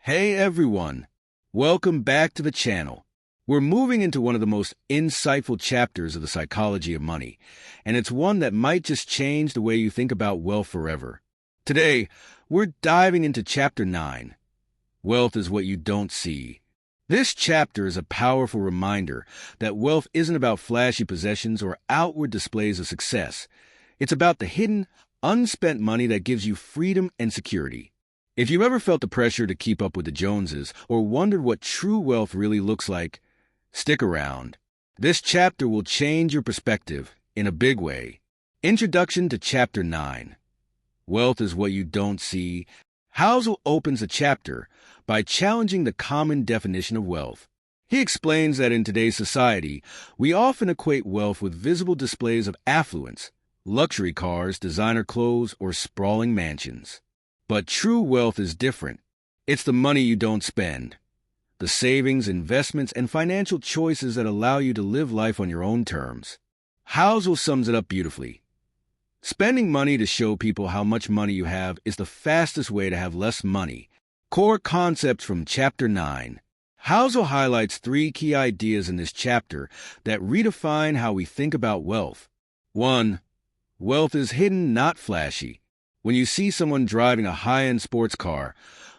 Hey everyone, welcome back to the channel. We're moving into one of the most insightful chapters of the psychology of money, and it's one that might just change the way you think about wealth forever. Today, we're diving into Chapter 9, Wealth is What You Don't See. This chapter is a powerful reminder that wealth isn't about flashy possessions or outward displays of success. It's about the hidden, unspent money that gives you freedom and security. If you've ever felt the pressure to keep up with the Joneses or wondered what true wealth really looks like, stick around. This chapter will change your perspective in a big way. Introduction to Chapter 9. Wealth is What You Don't See. Housel opens the chapter by challenging the common definition of wealth. He explains that in today's society, we often equate wealth with visible displays of affluence, luxury cars, designer clothes, or sprawling mansions. But true wealth is different. It's the money you don't spend, the savings, investments, and financial choices that allow you to live life on your own terms. Housel sums it up beautifully. Spending money to show people how much money you have is the fastest way to have less money. Core concepts from Chapter 9. Housel highlights 3 key ideas in this chapter that redefine how we think about wealth. 1. Wealth is hidden, not flashy. When you see someone driving a high-end sports car,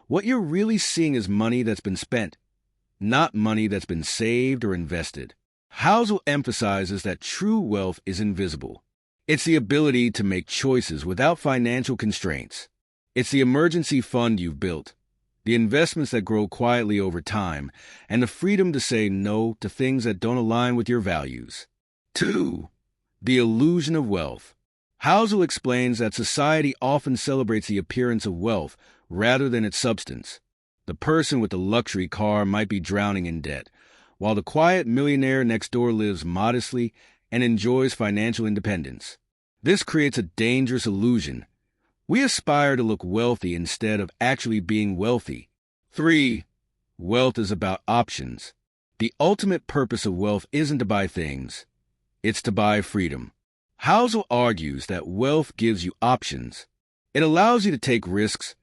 what you're really seeing is money that's been spent, not money that's been saved or invested. Housel emphasizes that true wealth is invisible. It's the ability to make choices without financial constraints. It's the emergency fund you've built, the investments that grow quietly over time, and the freedom to say no to things that don't align with your values. 2. The illusion of wealth. Housel explains that society often celebrates the appearance of wealth rather than its substance. The person with the luxury car might be drowning in debt, while the quiet millionaire next door lives modestly and enjoys financial independence. This creates a dangerous illusion. We aspire to look wealthy instead of actually being wealthy. 3. Wealth is about options. The ultimate purpose of wealth isn't to buy things. It's to buy freedom. Housel argues that wealth gives you options. It allows you to take risks,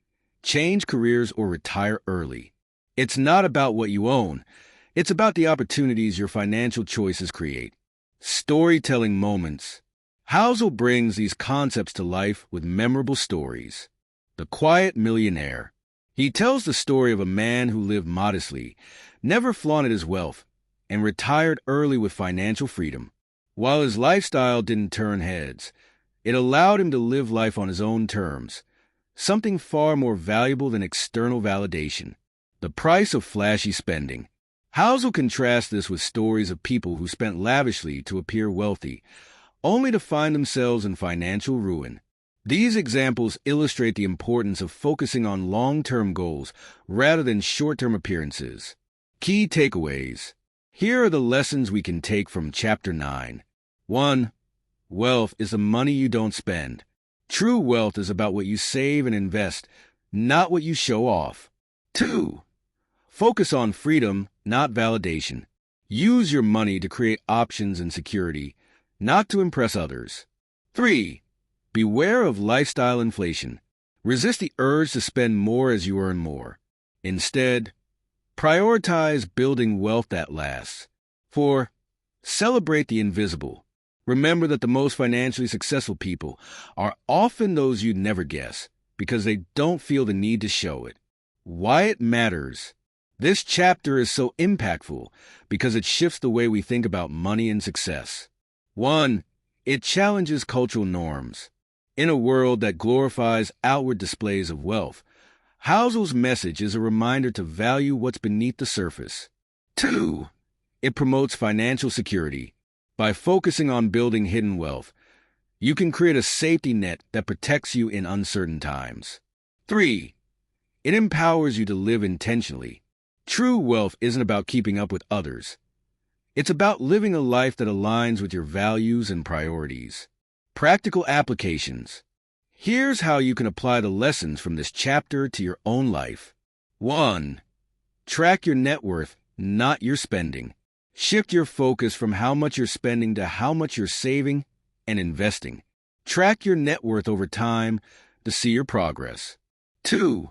change careers, or retire early. It's not about what you own. It's about the opportunities your financial choices create. Storytelling moments. Housel brings these concepts to life with memorable stories. The Quiet Millionaire. He tells the story of a man who lived modestly, never flaunted his wealth, and retired early with financial freedom. While his lifestyle didn't turn heads, it allowed him to live life on his own terms, something far more valuable than external validation. The price of flashy spending. Housel contrasts this with stories of people who spent lavishly to appear wealthy, only to find themselves in financial ruin. These examples illustrate the importance of focusing on long-term goals rather than short-term appearances. Key takeaways. Here are the lessons we can take from Chapter 9. 1. Wealth is the money you don't spend. True wealth is about what you save and invest, not what you show off. 2. Focus on freedom, not validation. Use your money to create options and security, not to impress others. 3. Beware of lifestyle inflation. Resist the urge to spend more as you earn more. Instead, prioritize building wealth that lasts. 4. Celebrate the invisible. Remember that the most financially successful people are often those you'd never guess because they don't feel the need to show it. Why it matters. This chapter is so impactful because it shifts the way we think about money and success. 1. It challenges cultural norms. In a world that glorifies outward displays of wealth, Housel's message is a reminder to value what's beneath the surface. 2. It promotes financial security. By focusing on building hidden wealth, you can create a safety net that protects you in uncertain times. 3. It empowers you to live intentionally. True wealth isn't about keeping up with others. It's about living a life that aligns with your values and priorities. Practical applications. Here's how you can apply the lessons from this chapter to your own life. 1. Track your net worth, not your spending. Shift your focus from how much you're spending to how much you're saving and investing. Track your net worth over time to see your progress. 2.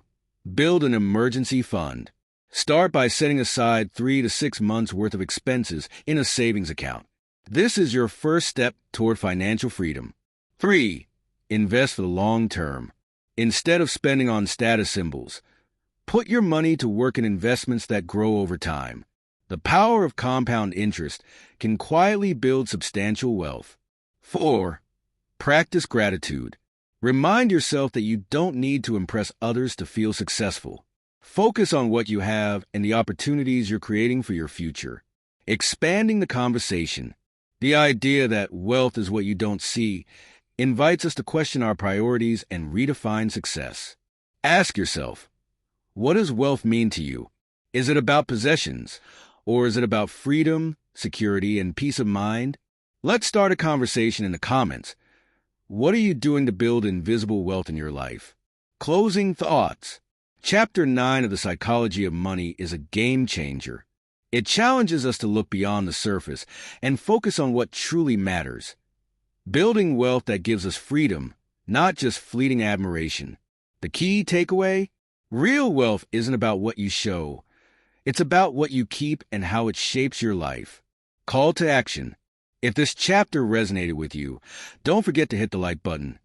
Build an emergency fund. Start by setting aside 3 to 6 months' worth of expenses in a savings account. This is your first step toward financial freedom. 3. Invest for the long term. Instead of spending on status symbols, put your money to work in investments that grow over time. The power of compound interest can quietly build substantial wealth. 4. Practice gratitude. Remind yourself that you don't need to impress others to feel successful. Focus on what you have and the opportunities you're creating for your future. Expanding the conversation. The idea that wealth is what you don't see invites us to question our priorities and redefine success. Ask yourself, what does wealth mean to you? Is it about possessions, or is it about freedom, security, and peace of mind? Let's start a conversation in the comments. What are you doing to build invisible wealth in your life? Closing thoughts. Chapter 9 of The Psychology of Money is a game changer. It challenges us to look beyond the surface and focus on what truly matters. Building wealth that gives us freedom, not just fleeting admiration. The key takeaway? Real wealth isn't about what you show. It's about what you keep and how it shapes your life. Call to action. If this chapter resonated with you, don't forget to hit the like button.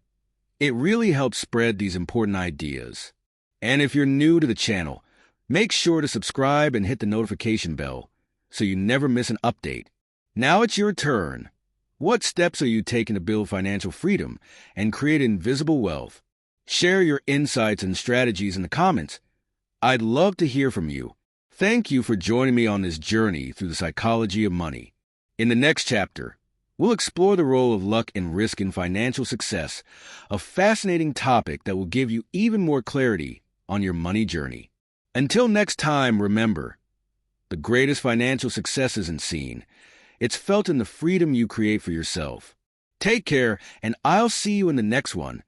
It really helps spread these important ideas. And if you're new to the channel, make sure to subscribe and hit the notification bell so you never miss an update. Now it's your turn. What steps are you taking to build financial freedom and create invisible wealth? Share your insights and strategies in the comments. I'd love to hear from you. Thank you for joining me on this journey through the psychology of money. In the next chapter, we'll explore the role of luck and risk in financial success, a fascinating topic that will give you even more clarity on your money journey. Until next time, remember, the greatest financial success isn't seen. It's felt in the freedom you create for yourself. Take care, and I'll see you in the next one.